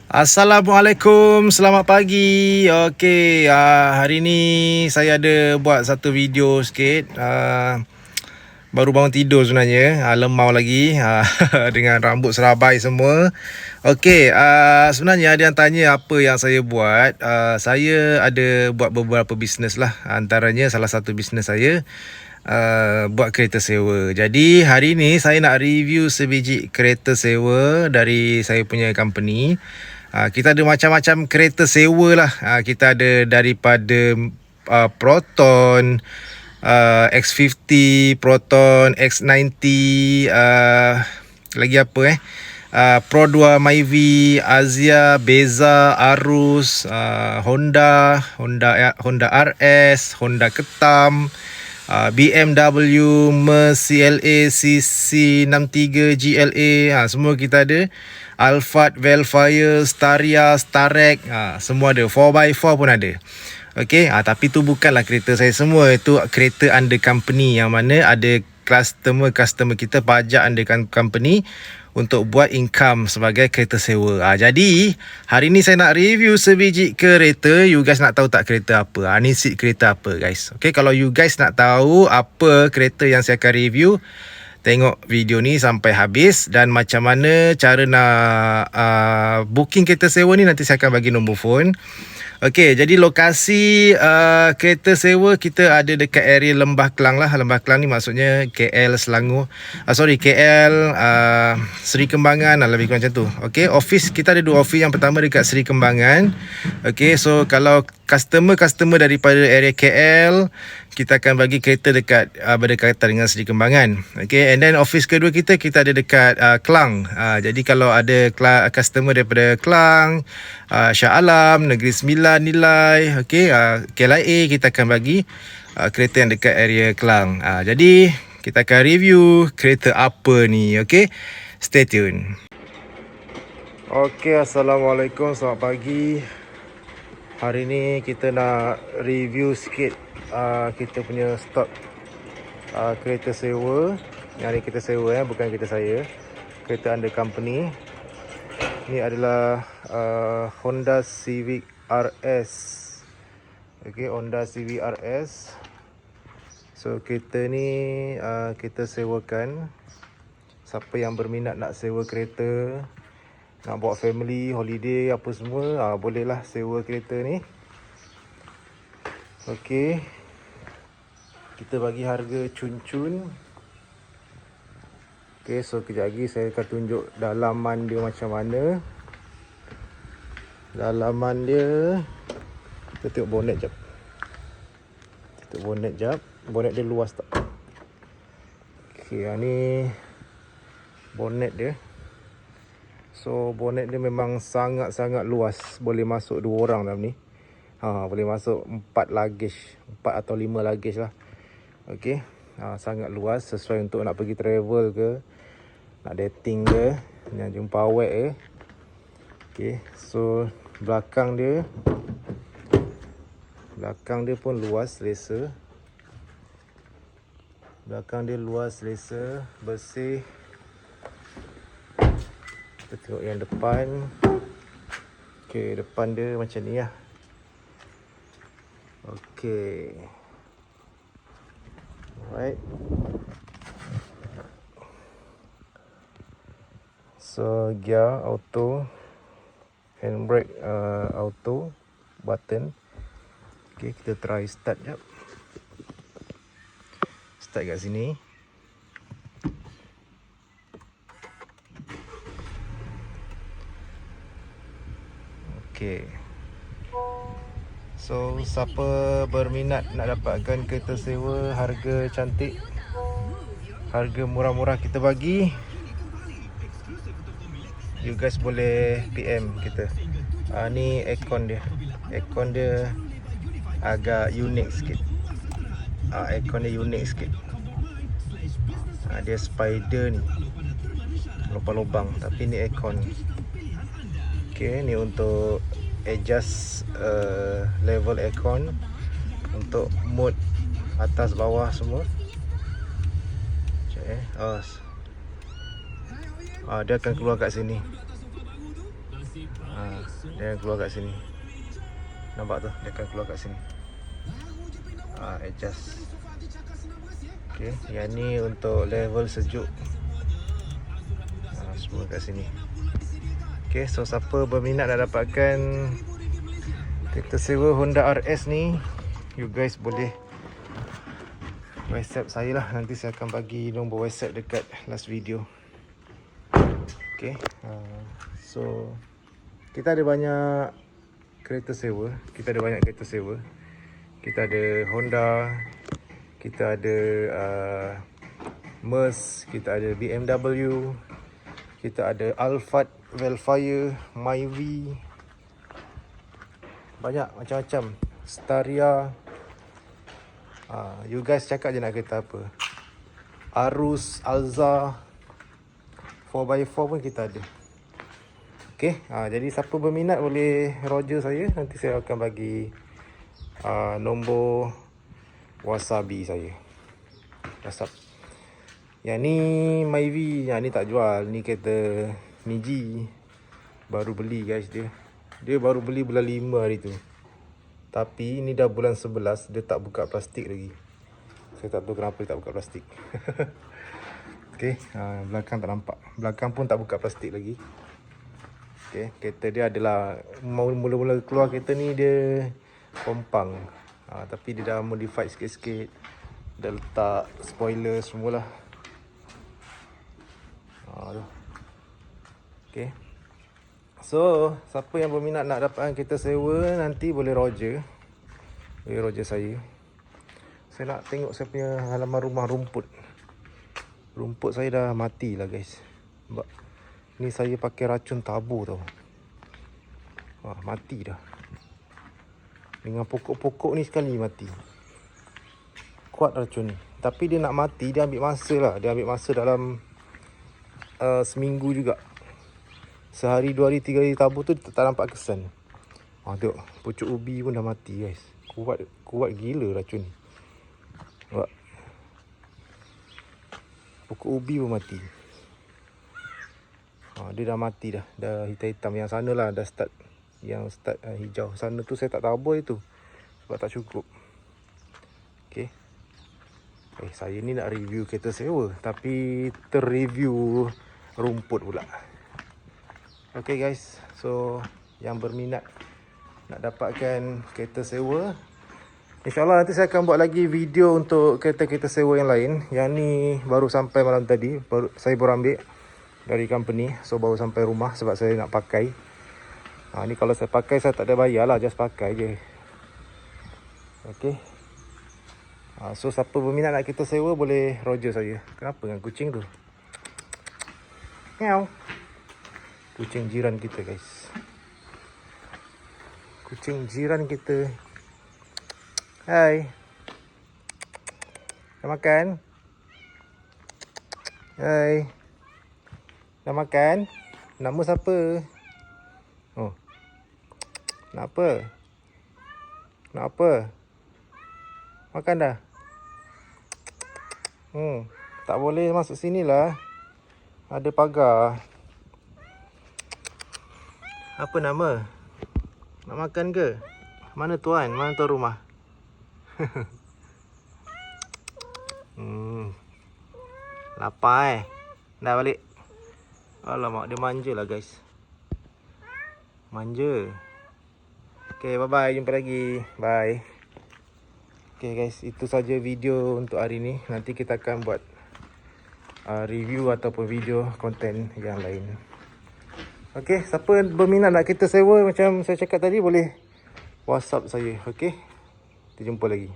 Assalamualaikum, selamat pagi. Okey, hari ni saya ada buat satu video sikit. Baru bangun tidur sebenarnya, lemau lagi, dengan rambut serabai semua. Okey, sebenarnya ada yang tanya apa yang saya buat. Saya ada buat beberapa bisnes lah. Antaranya salah satu bisnes saya buat kereta sewa. Jadi hari ni saya nak review sebiji kereta sewa dari saya punya company. Kita ada macam-macam kereta sewa lah. Kita ada daripada Proton, X50, Proton, X90, lagi apa Pro 2 Myvi, Azia, Beza, Arus, Honda RS, Honda Ketam, BMW, Merc CLA, CC63 GLA, semua kita ada. Alphard, Velfire, Staria, Starrec, semua ada. 4x4 pun ada. Okey, tapi tu bukanlah kereta saya semua. Itu kereta under company, yang mana ada customer kita pajak under company untuk buat income sebagai kereta sewa. Jadi hari ni saya nak review sebiji kereta. You guys nak tahu tak kereta apa? Ni seat kereta apa, guys? Okey, kalau you guys nak tahu apa kereta yang saya akan review, tengok video ni sampai habis. Dan macam mana cara nak booking kereta sewa ni, nanti saya akan bagi nombor phone. Okey, jadi lokasi kereta sewa kita ada dekat area Lembah Kelang lah. Lembah Kelang ni maksudnya KL Selangor. KL Seri Kembangan lah, lebih kurang macam tu. Okey, office kita ada dua office. Yang pertama dekat Seri Kembangan. Okey, so kalau customer daripada area KL, kita akan bagi kereta dekat berdekatan dengan Seri Kembangan. Okey, and then office kedua kita ada dekat Kelang. Jadi kalau ada customer daripada Kelang, Shah Alam, Negeri Sembilan, Nilai, okey, KLIA, kita akan bagi kereta yang dekat area Kelang. Jadi kita akan review kereta apa ni. Okey, stay tune. Okey, Assalamualaikum, selamat pagi. Hari ni kita nak review sikit kita punya stok kereta sewa. Yang ni kita sewa, bukan kereta saya, kereta under company. Ni adalah Honda Civic RS. Okey, Honda Civic RS. So kereta ni kita sewakan. Siapa yang berminat nak sewa kereta, nak bawa family, holiday apa semua, bolehlah sewa kereta ni. Okey, kita bagi harga cun-cun. Okey, so kejap lagi saya akan tunjuk dalaman dia macam mana. Dalaman dia, kita tengok bonet jap. Bonet dia luas tak? Okey, ni bonet dia. So bonet dia memang sangat-sangat luas. Boleh masuk 2 orang dalam ni. Boleh masuk 4 luggage, 4 atau 5 luggage lah. Okey, sangat luas, sesuai untuk nak pergi travel ke, nak dating ke, nak jumpa awek ke. Okey, so belakang dia pun luas selesa. Belakang dia luas selesa, bersih. Kita tengok yang depan. Okey, depan dia macam ni lah. Okey, alright. So gear auto, handbrake auto, button. Okey, kita try start jap. Start kat sini. Okey. So siapa berminat nak dapatkan kereta sewa harga cantik, harga murah-murah kita bagi, you guys boleh PM kita. Ni aircon dia. Aircon dia agak unik sikit. Aircon dia unik sikit. Dia spider ni, lubang-lubang, tapi ni aircon. Okey, ni untuk adjust level aircon, untuk mode atas bawah semua. Dia akan keluar kat sini. Dia akan keluar kat sini. Nampak tu, dia akan keluar kat sini. Adjust. Okay, yang ni untuk level sejuk. Semua kat sini. Okay, so siapa berminat nak dapatkan kereta sewa Honda RS ni, you guys boleh WhatsApp saya lah. Nanti saya akan bagi nombor WhatsApp dekat last video. Okay, so kita ada banyak kereta sewa. Kita ada Honda, kita ada Merc, kita ada BMW, kita ada Alphard, Velfire, Myvi, banyak macam-macam, Staria. You guys cakap je nak kereta apa. Arus, Alza, 4x4 pun kita ada. Okay, jadi siapa berminat boleh roger saya. Nanti saya akan bagi nombor Wasabi saya. WhatsApp. Yang ni Myvi, yang ni tak jual. Ni kereta Niji. Baru beli guys dia. Dia baru beli bulan 5 hari tu. Tapi ni dah bulan 11, dia tak buka plastik lagi. Saya tak tahu kenapa dia tak buka plastik. Okay, belakang tak nampak. Belakang pun tak buka plastik lagi. Okay, kereta dia adalah mula-mula keluar kereta ni dia kompang. Tapi dia dah modify sikit-sikit. Dah letak spoiler semualah. Okay. So, siapa yang berminat nak dapatkan kereta sewa, nanti boleh roger. Boleh roger saya. Saya nak tengok saya punya halaman rumah rumput. Rumput saya dah mati lah guys. Sebab ni saya pakai racun tabur tau. Mati dah. Dengan pokok-pokok ni sekali mati. Kuat racun ni. Tapi dia nak mati, dia ambil masa lah. Dia ambil masa dalam seminggu juga. Sehari, 2 hari, 3 hari tabur tu tak nampak kesan. Tengok, pucuk ubi pun dah mati guys. Kuat gila racun ni. Nampak? Pokok ubi pun mati. Dia dah mati dah. Dah hitam-hitam. Yang sana lah dah start. Yang start hijau. Sana tu saya tak tabur itu. Sebab tak cukup. Okay. Saya ni nak review kereta sewa. Tapi terreview rumput pula. Okay guys. So, yang berminat nak dapatkan kereta sewa, InsyaAllah nanti saya akan buat lagi video untuk kereta-kereta sewa yang lain. Yang ni baru sampai malam tadi. Saya baru ambil dari company. So baru sampai rumah sebab saya nak pakai. Ni kalau saya pakai saya tak ada bayar lah. Just pakai je. Okay. So siapa berminat nak kereta sewa boleh roger saya. Kenapa dengan kucing tu? Meow. Kucing jiran kita guys. Kucing jiran kita. Hai. Dah makan? Hai. Dah makan? Nama siapa? Nak apa? Nak apa? Makan dah? Tak boleh masuk sini lah. Ada pagar. Apa nama? Nak makan ke? Mana tuan? Mana tuan rumah? Lapar Dah balik. Alamak, dia manja lah guys. Manja. Okay, bye-bye. Jumpa lagi. Bye. Okay guys, itu saja video untuk hari ni. Nanti kita akan buat review ataupun video konten yang lain. Okay, siapa berminat nak kereta sewa macam saya cakap tadi, boleh WhatsApp saya. Okay, kita jumpa lagi.